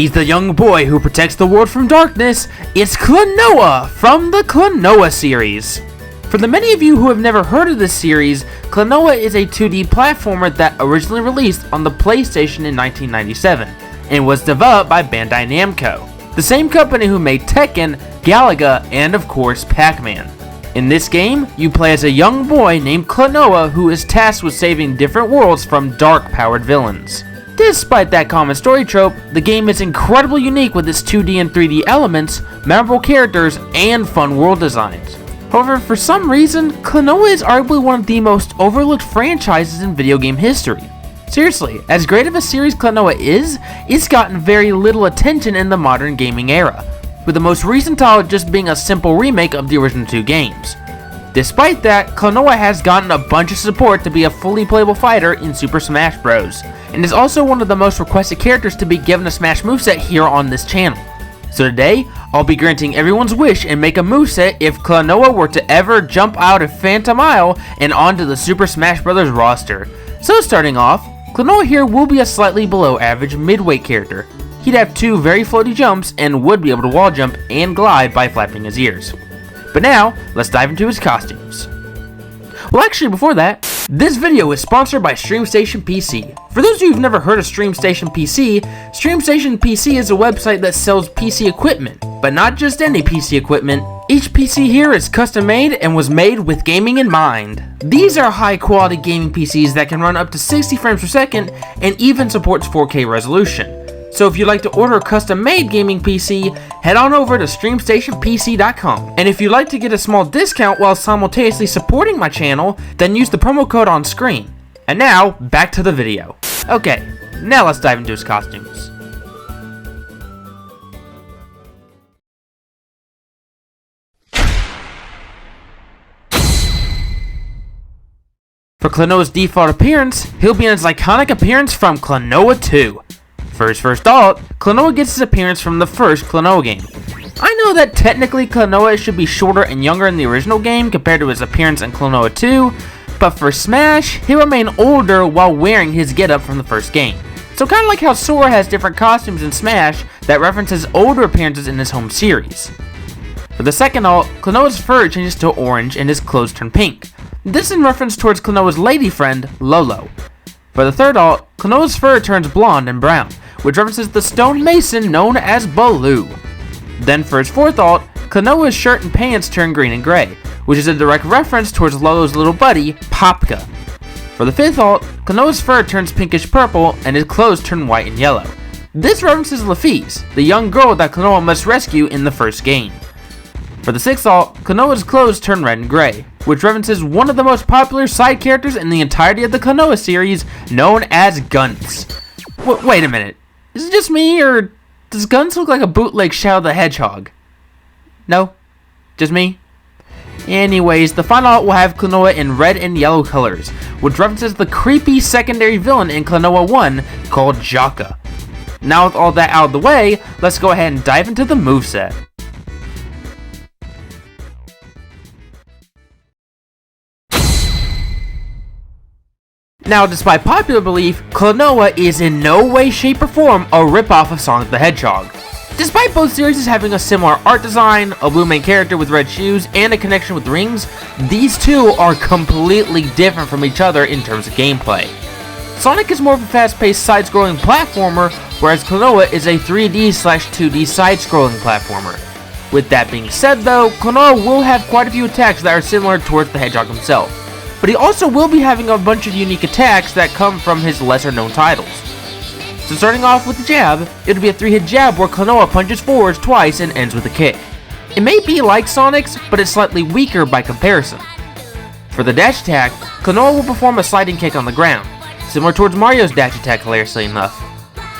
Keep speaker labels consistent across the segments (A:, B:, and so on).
A: He's the young boy who protects the world from darkness. It's Klonoa from the Klonoa series. For the many of you who have never heard of this series, Klonoa is a 2D platformer that originally released on the PlayStation in 1997 and was developed by Bandai Namco, the same company who made Tekken, Galaga, and of course Pac-Man. In this game, you play as a young boy named Klonoa who is tasked with saving different worlds from dark-powered villains. Despite that common story trope, the game is incredibly unique with its 2D and 3D elements, memorable characters, and fun world designs. However, for some reason, Klonoa is arguably one of the most overlooked franchises in video game history. Seriously, as great of a series Klonoa is, it's gotten very little attention in the modern gaming era, with the most recent title just being a simple remake of the original two games. Despite that, Klonoa has gotten a bunch of support to be a fully playable fighter in Super Smash Bros., and is also one of the most requested characters to be given a Smash moveset here on this channel. So today, I'll be granting everyone's wish and make a moveset if Klonoa were to ever jump out of Phantom Isle and onto the Super Smash Bros. Roster. So starting off, Klonoa here will be a slightly below average mid-weight character. He'd have two very floaty jumps and would be able to wall jump and glide by flapping his ears. But now, let's dive into his costumes. Well, actually, before that, this video is sponsored by StreamStation PC. For those of you who've never heard of StreamStation PC, StreamStation PC is a website that sells PC equipment, but not just any PC equipment. Each PC here is custom made and was made with gaming in mind. These are high quality gaming PCs that can run up to 60 frames per second and even supports 4K resolution. So if you'd like to order a custom-made gaming PC, head on over to StreamStationPC.com. And if you'd like to get a small discount while simultaneously supporting my channel, then use the promo code on screen. And now, back to the video. Okay, now let's dive into his costumes. For Klonoa's default appearance, he'll be in his iconic appearance from Klonoa 2. For his first thought, Klonoa gets his appearance from the first Klonoa game. I know that technically Klonoa should be shorter and younger in the original game compared to his appearance in Klonoa 2, but for Smash, he'll remain older while wearing his getup from the first game. So kinda like how Sora has different costumes in Smash that references older appearances in his home series. For the second alt, Klonoa's fur changes to orange and his clothes turn pink. This in reference towards Klonoa's lady friend, Lolo. For the third alt, Klonoa's fur turns blonde and brown, which references the stone mason known as Baloo. Then for his fourth alt, Klonoa's shirt and pants turn green and gray, which is a direct reference towards Lolo's little buddy, Popka. For the fifth alt, Klonoa's fur turns pinkish purple and his clothes turn white and yellow. This references Laphise, the young girl that Klonoa must rescue in the first game. For the sixth alt, Klonoa's clothes turn red and gray, which references one of the most popular side characters in the entirety of the Klonoa series, known as Guns. Wait a minute, is it just me, or does Guns look like a bootleg Shadow the Hedgehog? No? Just me? Anyways, the final alt will have Klonoa in red and yellow colors, which references the creepy secondary villain in Klonoa 1 called Jaka. Now with all that out of the way, let's go ahead and dive into the moveset. Now, despite popular belief, Klonoa is in no way, shape, or form a ripoff of Sonic the Hedgehog. Despite both series having a similar art design, a blue main character with red shoes, and a connection with rings, these two are completely different from each other in terms of gameplay. Sonic is more of a fast-paced side-scrolling platformer, whereas Klonoa is a 3D/2D side-scrolling platformer. With that being said though, Klonoa will have quite a few attacks that are similar towards the Hedgehog himself. But he also will be having a bunch of unique attacks that come from his lesser known titles. So starting off with the jab, it'll be a 3-hit jab where Klonoa punches forwards twice and ends with a kick. It may be like Sonic's, but it's slightly weaker by comparison. For the dash attack, Klonoa will perform a sliding kick on the ground, similar towards Mario's dash attack hilariously enough.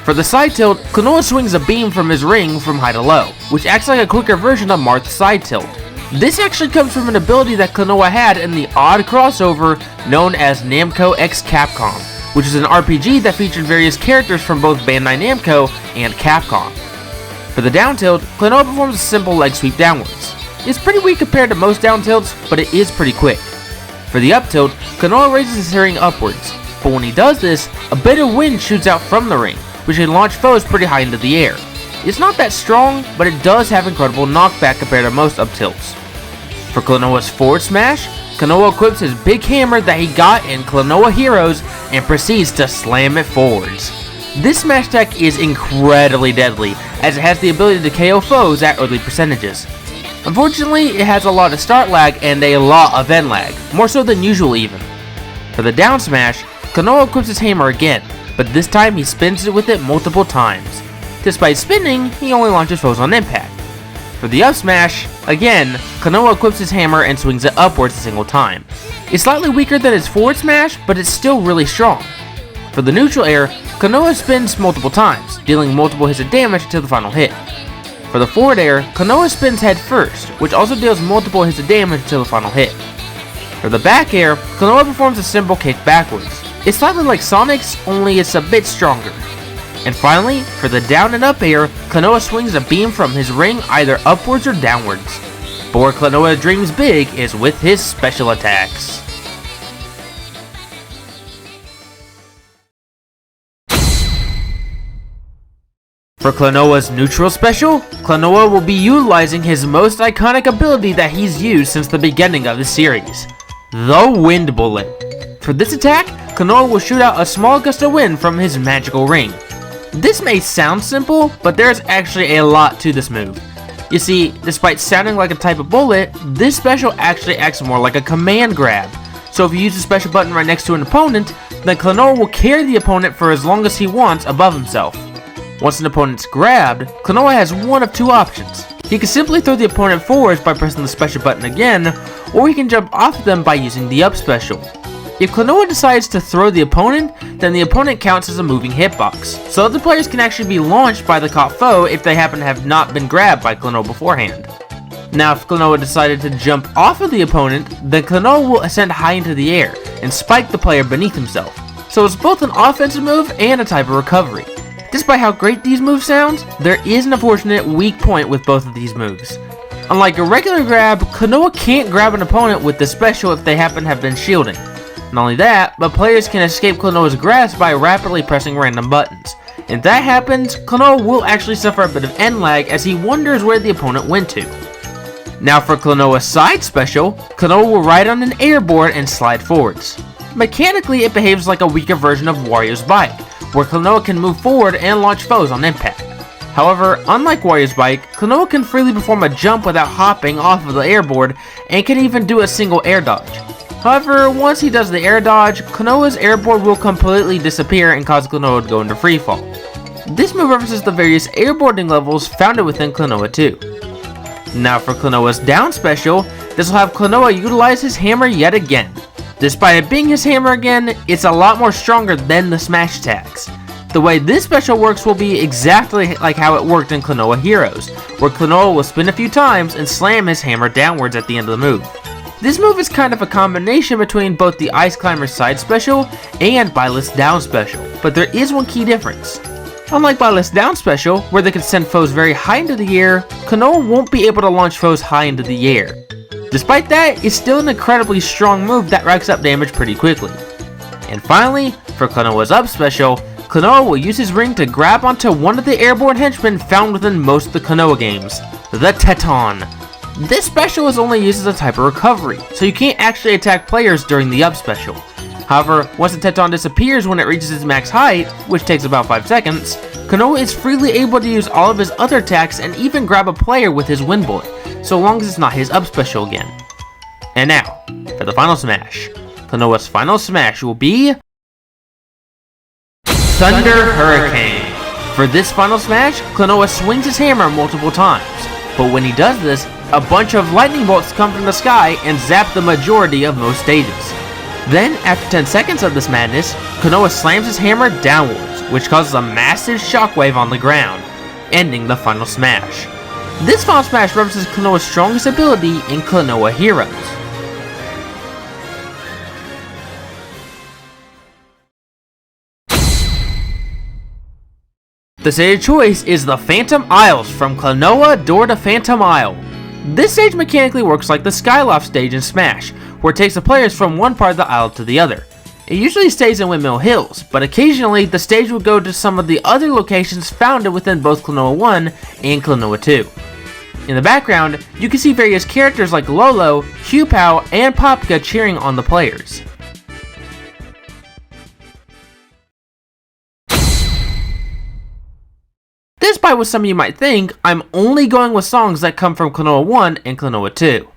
A: For the side tilt, Klonoa swings a beam from his ring from high to low, which acts like a quicker version of Marth's side tilt. This actually comes from an ability that Klonoa had in the odd crossover known as Namco x Capcom, which is an RPG that featured various characters from both Bandai Namco and Capcom. For the down tilt, Klonoa performs a simple leg sweep downwards. It's pretty weak compared to most down tilts, but it is pretty quick. For the up tilt, Klonoa raises his ring upwards, but when he does this, a bit of wind shoots out from the ring, which can launch foes pretty high into the air. It's not that strong, but it does have incredible knockback compared to most up tilts. For Klonoa's forward smash, Klonoa equips his big hammer that he got in Klonoa Heroes and proceeds to slam it forwards. This smash attack is incredibly deadly, as it has the ability to KO foes at early percentages. Unfortunately, it has a lot of start lag and a lot of end lag, more so than usual even. For the down smash, Klonoa equips his hammer again, but this time he spins it with it multiple times. Despite spinning, he only launches foes on impact. For the up smash, again, Klonoa equips his hammer and swings it upwards a single time. It's slightly weaker than his forward smash, but it's still really strong. For the neutral air, Klonoa spins multiple times, dealing multiple hits of damage until the final hit. For the forward air, Klonoa spins head first, which also deals multiple hits of damage until the final hit. For the back air, Klonoa performs a simple kick backwards. It's slightly like Sonic's, only it's a bit stronger. And finally, for the down and up air, Klonoa swings a beam from his ring either upwards or downwards. But where Klonoa dreams big is with his special attacks. For Klonoa's neutral special, Klonoa will be utilizing his most iconic ability that he's used since the beginning of the series, the Wind Bullet. For this attack, Klonoa will shoot out a small gust of wind from his magical ring. This may sound simple, but there's actually a lot to this move. You see, despite sounding like a type of bullet, this special actually acts more like a command grab. So if you use the special button right next to an opponent, then Klonoa will carry the opponent for as long as he wants above himself. Once an opponent's grabbed, Klonoa has one of two options. He can simply throw the opponent forwards by pressing the special button again, or he can jump off of them by using the up special. If Klonoa decides to throw the opponent, then the opponent counts as a moving hitbox, so other players can actually be launched by the caught foe if they happen to have not been grabbed by Klonoa beforehand. Now if Klonoa decided to jump off of the opponent, then Klonoa will ascend high into the air and spike the player beneath himself, so it's both an offensive move and a type of recovery. Despite how great these moves sound, there is an unfortunate weak point with both of these moves. Unlike a regular grab, Klonoa can't grab an opponent with the special if they happen to have been shielding. Not only that, but players can escape Klonoa's grasp by rapidly pressing random buttons. If that happens, Klonoa will actually suffer a bit of end lag as he wonders where the opponent went to. Now for Klonoa's side special, Klonoa will ride on an airboard and slide forwards. Mechanically, it behaves like a weaker version of Wario's bike, where Klonoa can move forward and launch foes on impact. However, unlike Wario's bike, Klonoa can freely perform a jump without hopping off of the airboard and can even do a single air dodge. However, once he does the air dodge, Klonoa's airboard will completely disappear and cause Klonoa to go into freefall. This move references the various airboarding levels found within Klonoa 2. Now for Klonoa's down special, this will have Klonoa utilize his hammer yet again. Despite it being his hammer again, it's a lot more stronger than the smash attacks. The way this special works will be exactly like how it worked in Klonoa Heroes, where Klonoa will spin a few times and slam his hammer downwards at the end of the move. This move is kind of a combination between both the Ice Climber side special and Byleth's down special, but there is one key difference. Unlike Byleth's down special, where they can send foes very high into the air, Klonoa won't be able to launch foes high into the air. Despite that, it's still an incredibly strong move that racks up damage pretty quickly. And finally, for Klonoa's up special, Klonoa will use his ring to grab onto one of the airborne henchmen found within most of the Klonoa games, the Teton. This special is only used as a type of recovery, so you can't actually attack players during the up special. However, once the Teton disappears when it reaches its max height, which takes about 5 seconds, Klonoa is freely able to use all of his other attacks and even grab a player with his Wind Bullet, so long as it's not his up special again. And now, for the final smash. Klonoa's final smash will be Thunder Hurricane. For this final smash, Klonoa swings his hammer multiple times, but when he does this, a bunch of lightning bolts come from the sky and zap the majority of most stages. Then, after 10 seconds of this madness, Klonoa slams his hammer downwards, which causes a massive shockwave on the ground, ending the final smash. This final smash represents Klonoa's strongest ability in Klonoa Heroes. The stage of choice is the Phantom Isles from Klonoa Door to Phantom Isle. This stage mechanically works like the Skyloft stage in Smash, where it takes the players from one part of the isle to the other. It usually stays in Windmill Hills, but occasionally the stage will go to some of the other locations found within both Klonoa 1 and Klonoa 2. In the background, you can see various characters like Lolo, Hugh-Pow, and Popka cheering on the players. Despite what some of you might think, I'm only going with songs that come from Klonoa 1 and Klonoa 2.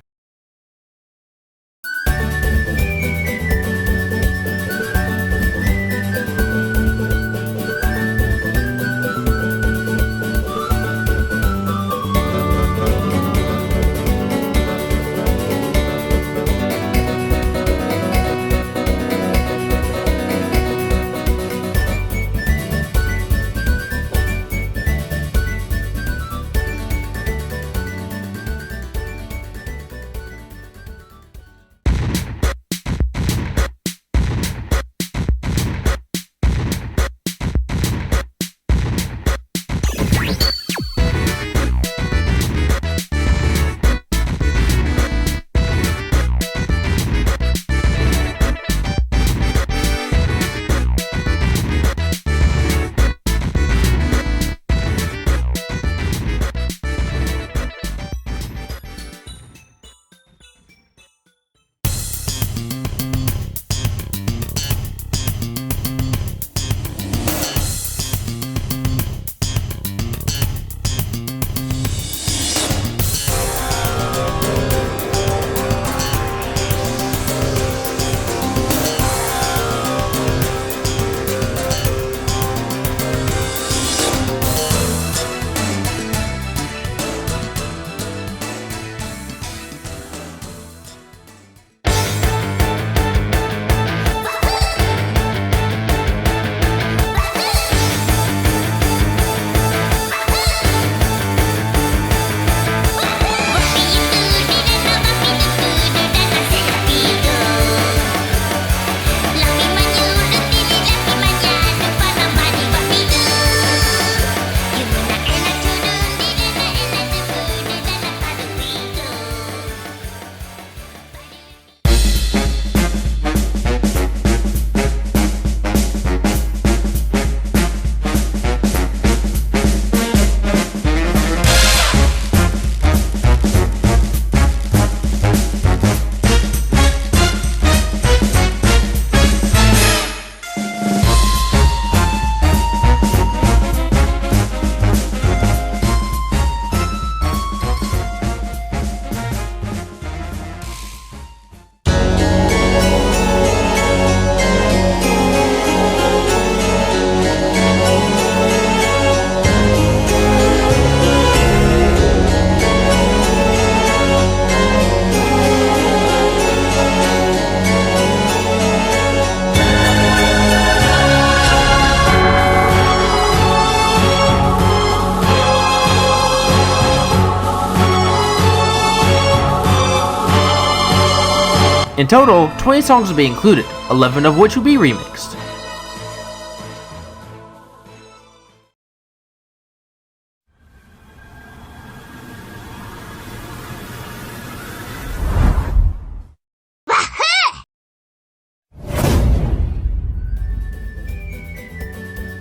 A: In total, 20 songs will be included, 11 of which will be remixed.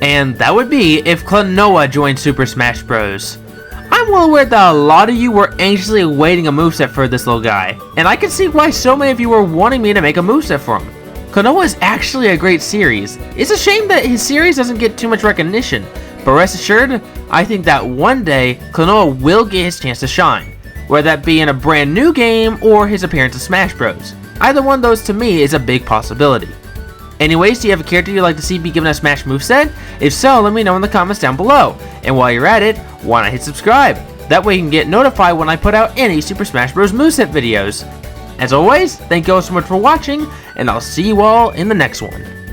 A: And that would be if Klonoa joined Super Smash Bros. I'm well aware that a lot of you were anxiously awaiting a moveset for this little guy, and I can see why so many of you were wanting me to make a moveset for him. Klonoa is actually a great series. It's a shame that his series doesn't get too much recognition, but rest assured, I think that one day, Klonoa will get his chance to shine, whether that be in a brand new game or his appearance in Smash Bros. Either one of those to me is a big possibility. Anyways, do you have a character you'd like to see be given a Smash moveset? If so, let me know in the comments down below. And while you're at it, why not hit subscribe? That way you can get notified when I put out any Super Smash Bros. Moveset videos. As always, thank you all so much for watching, and I'll see you all in the next one.